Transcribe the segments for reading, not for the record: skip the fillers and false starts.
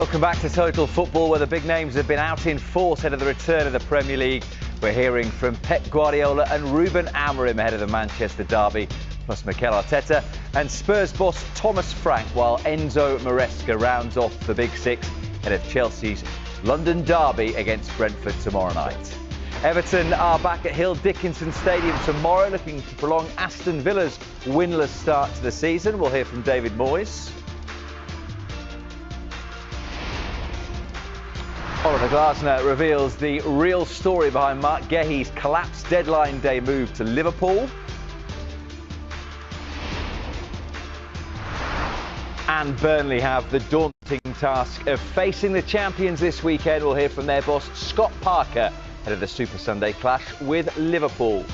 Welcome back to Total Football, where the big names have been out in force ahead of the return of the Premier League. We're hearing from Pep Guardiola and Ruben Amorim ahead of the Manchester derby, plus Mikel Arteta and Spurs boss Thomas Frank, while Enzo Maresca rounds off the Big Six ahead of Chelsea's London derby against Brentford tomorrow night. Everton are back at Hill Dickinson Stadium tomorrow, looking to prolong Aston Villa's winless start to the season. We'll hear from David Moyes. Oliver Glasner reveals the real story behind Mark Guehi's collapsed deadline day move to Liverpool. And Burnley have the daunting task of facing the champions this weekend. We'll hear from their boss Scott Parker ahead of the Super Sunday clash with Liverpool.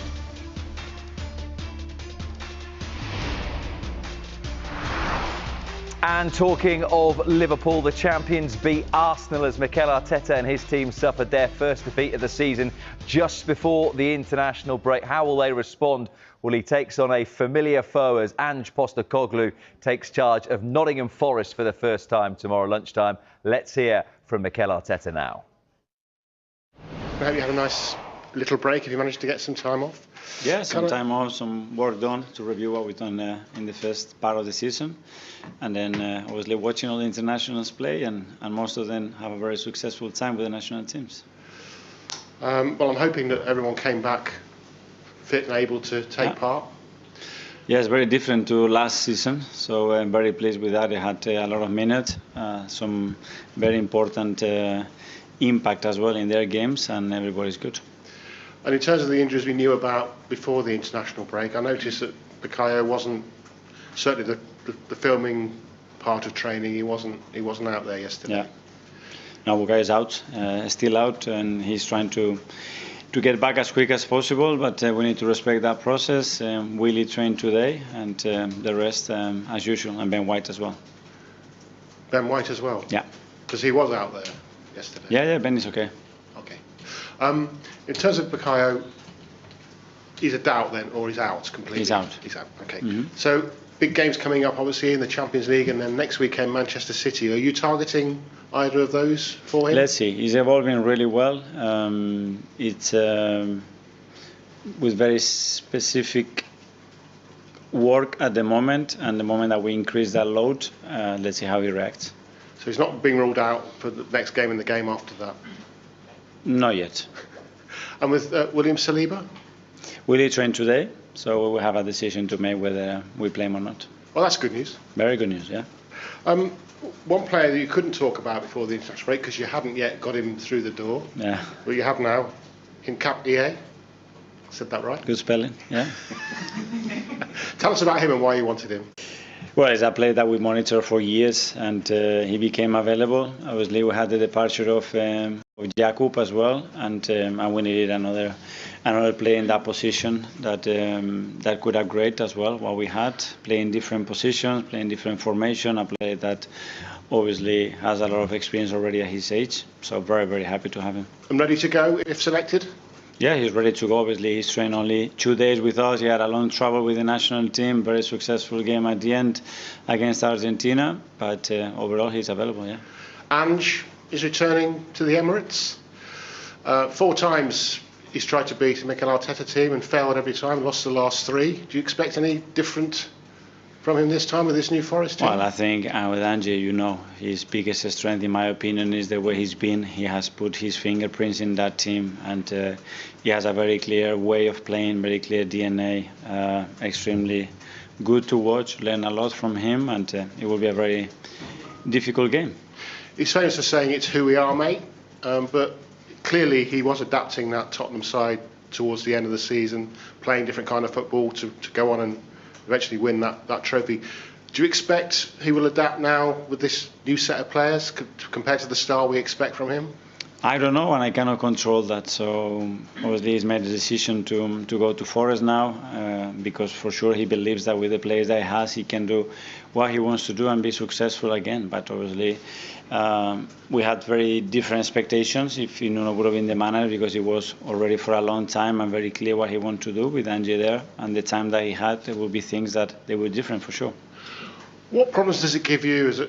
And talking of Liverpool, the champions beat Arsenal as Mikel Arteta and his team suffered their first defeat of the season just before the international break. How will they respond? Well, he takes on a familiar foe as Ange Postecoglou takes charge of Nottingham Forest for the first time tomorrow lunchtime. Let's hear from Mikel Arteta now. I hope you had a nice little break. Have you managed to get some time off? Yeah, some time off, some work done to review what we've done in the first part of the season. And then obviously watching all the internationals play and most of them have a very successful time with the national teams. Well, I'm hoping that everyone came back fit and able to take part. Yeah, it's very different to last season, so I'm very pleased with that. They had a lot of minutes, some very important impact as well in their games, and everybody's good. And in terms of the injuries we knew about before the international break, I noticed that Bukayo wasn't, certainly the filming part of training, he wasn't out there yesterday. Yeah. No, Bukayo is out, still out, and he's trying to get back as quick as possible, but we need to respect that process. Willie trained today, and the rest as usual, and Ben White as well. Ben White as well? Yeah. Because he was out there yesterday. Yeah, Ben is okay. Okay. In terms of Bukayo, he's a doubt then, or he's out completely? He's out. He's out, okay. Mm-hmm. So, big games coming up, obviously, in the Champions League, and then next weekend, Manchester City. Are you targeting either of those for him? Let's see. He's evolving really well. It's with very specific work at the moment, and the moment that we increase that load, let's see how he reacts. So he's not being ruled out for the next game and the game after that? Not yet. And with William Saliba? Willie trained today, so we will have a decision to make whether we play him or not. Well, that's good news. Very good news, yeah. One player that you couldn't talk about before the international break because you hadn't yet got him through the door. Yeah. Well, you have now. Hincapié. Said that right? Good spelling, yeah. Tell us about him and why you wanted him. Well, it's a player that we monitor for years, and he became available. Obviously, we had the departure of Jakub as well, and we needed another player in that position that could upgrade as well what we had, playing different positions, playing different formation, a player that obviously has a lot of experience already at his age. So very, very happy to have him. And ready to go if selected? Yeah, he's ready to go. Obviously, he's trained only 2 days with us. He had a long travel with the national team. Very successful game at the end against Argentina. But overall, he's available, yeah. Ange is returning to the Emirates. 4 times he's tried to beat the Mikel Arteta team and failed every time, lost the last 3. Do you expect any different from him this time with this new Forest team? Well, I think with Ange, his biggest strength, in my opinion, is the way he's been. He has put his fingerprints in that team, and he has a very clear way of playing, very clear DNA, extremely good to watch, learn a lot from him, and it will be a very difficult game. He's famous for saying it's who we are, mate, but clearly he was adapting that Tottenham side towards the end of the season, playing different kind of football to go on and eventually win that trophy. Do you expect he will adapt now with this new set of players compared to the style we expect from him? I don't know, and I cannot control that. So obviously he's made the decision to go to Forest now, because for sure he believes that with the players that he has, he can do what he wants to do and be successful again. But obviously we had very different expectations if Nuno would have been the manager, because he was already for a long time and very clear what he wanted to do with Ange there, and the time that he had, there will be things that they were different for sure. What problems does it give you as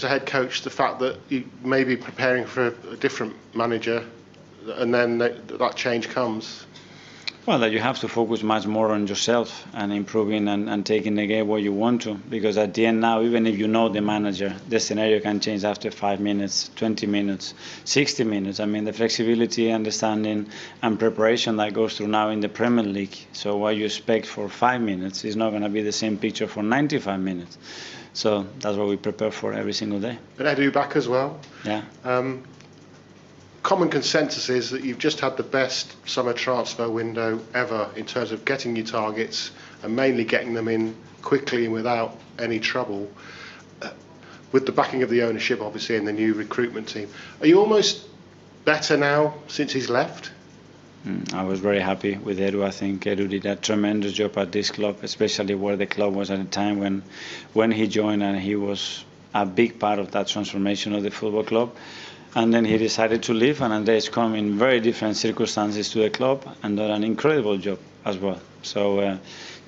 a head coach, the fact that you may be preparing for a different manager and then that change comes? Well, that you have to focus much more on yourself and improving and taking the game where you want to. Because at the end now, even if you know the manager, the scenario can change after 5 minutes, 20 minutes, 60 minutes. I mean, the flexibility, understanding and preparation that goes through now in the Premier League. So what you expect for 5 minutes is not going to be the same picture for 95 minutes. So that's what we prepare for every single day. And Edu back as well. Yeah. Common consensus is that you've just had the best summer transfer window ever in terms of getting your targets and mainly getting them in quickly and without any trouble. With the backing of the ownership, obviously, and the new recruitment team, are you almost better now since he's left? I was very happy with Edu. I think Edu did a tremendous job at this club, especially where the club was at the time when he joined, and he was a big part of that transformation of the football club. And then he decided to leave, and Andres come in very different circumstances to the club and done an incredible job as well. So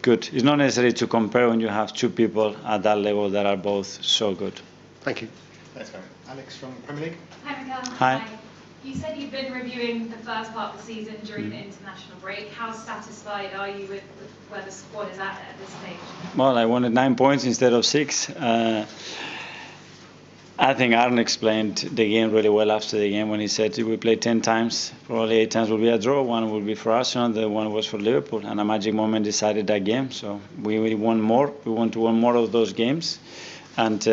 good. It's not necessary to compare when you have two people at that level that are both so good. Thank you. Thanks, Gary. Alex from Premier League. Hi, Mikel. Hi. You said you've been reviewing the first part of the season during the international break. How satisfied are you with where the squad is at this stage? Well, I wanted 9 points instead of 6. I think Arne explained the game really well after the game when he said if we play 10 times, probably 8 times will be a draw, 1 will be for Arsenal, the 1 was for Liverpool, and a magic moment decided that game. So we want more. We want to win more of those games, and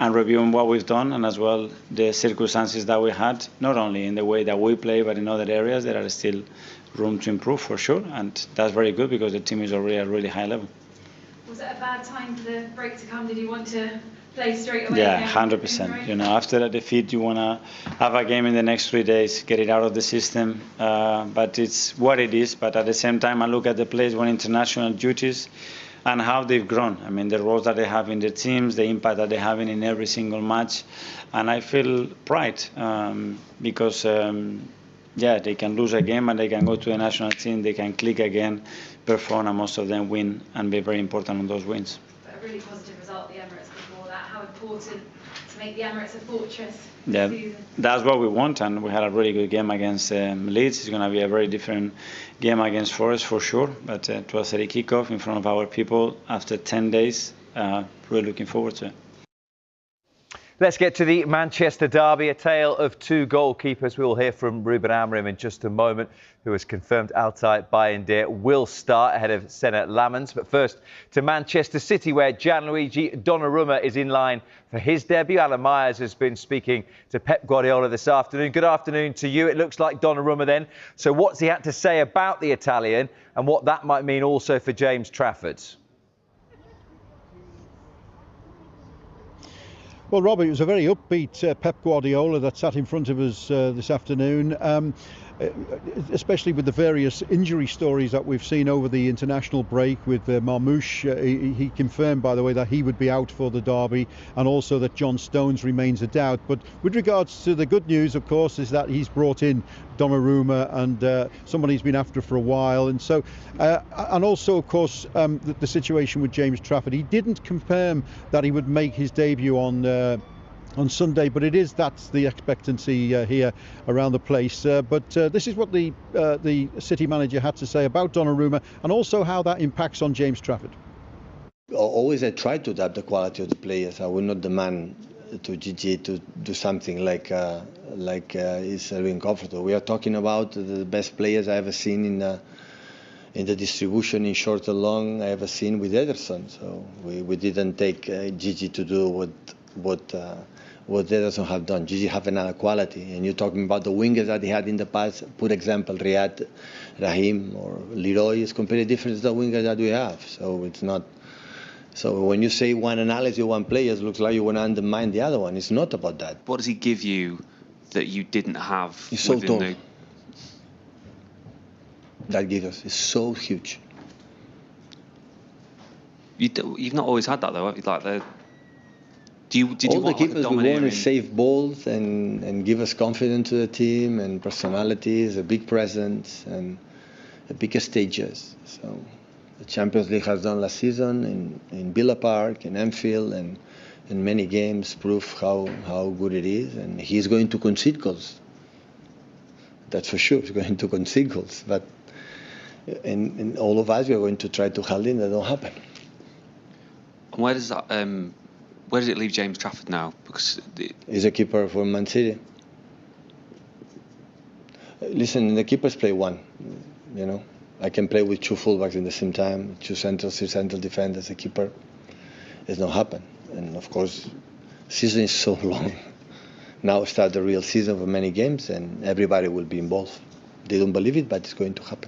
reviewing what we've done and as well the circumstances that we had, not only in the way that we play, but in other areas there are still room to improve for sure, and that's very good because the team is already at a really high level. Was it a bad time for the break to come? Did you want to play straight away? Yeah, 100%. You know, after a defeat, you want to have a game in the next 3 days, get it out of the system. But it's what it is. But at the same time, I look at the players on international duties and how they've grown. I mean, the roles that they have in the teams, the impact that they're having in every single match. And I feel pride because, they can lose a game and they can go to the national team, they can click again, perform, and most of them win and be very important on those wins. But a really positive result, the Emirates before that. How important to make the Emirates a fortress this Yeah, season? that's what we want, and we had a really good game against Leeds. It's going to be a very different game against Forest for sure, but 12:30 kickoff in front of our people after 10 days. Really looking forward to it. Let's get to the Manchester derby, a tale of two goalkeepers. We will hear from Ruben Amorim in just a moment, who has confirmed Altay Bayindir will start ahead of Senna Lamans. But first to Manchester City, where Gianluigi Donnarumma is in line for his debut. Alan Myers has been speaking to Pep Guardiola this afternoon. Good afternoon to you. It looks like Donnarumma then. So what's he had to say about the Italian and what that might mean also for James Trafford? Well, Robert, it was a very upbeat Pep Guardiola that sat in front of us this afternoon, especially with the various injury stories that we've seen over the international break with Marmoush. He confirmed, by the way, that he would be out for the derby, and also that John Stones remains a doubt. But with regards to the good news, of course, is that he's brought in Donnarumma, and somebody he's been after for a while. And so, and also, of course, the situation with James Trafford. He didn't confirm that he would make his debut on Sunday, but that's the expectancy here around the place. But this is what the City manager had to say about Donnarumma, and also how that impacts on James Trafford. Always I try to adapt the quality of the players. I will not demand to Gigi to do something like is really comfortable. We are talking about the best players I ever seen in the distribution in short and long I ever seen with Ederson. So we didn't take Gigi to do what Ederson have done. Gigi have another quality, and you're talking about the wingers that he had in the past. For example, Riyad, Raheem, or Leroy is completely different to the wingers that we have. So it's not. So when you say one analysis, one player, it looks like you want to undermine the other one. It's not about that. What does he give you that you didn't have? He's so tall. That gives us. It's so huge. You've not always had that though. Like did all you the want keepers like we want to save balls and give us confidence to the team and personalities, a big presence and bigger stages. So the Champions League has done last season in Villa Park, in Anfield, and in many games prove how good it is. And he's going to concede goals. That's for sure. He's going to concede goals. But in all of us, we are going to try to hold in that don't happen. And where does that? Where does it leave James Trafford now? Because he's a keeper for Man City. Listen, the keepers play one. You know, I can play with 2 fullbacks in the same time, 2 central defenders. A keeper. It's not happen. And of course, season is so long. Now start the real season for many games, and everybody will be involved. They don't believe it, but it's going to happen.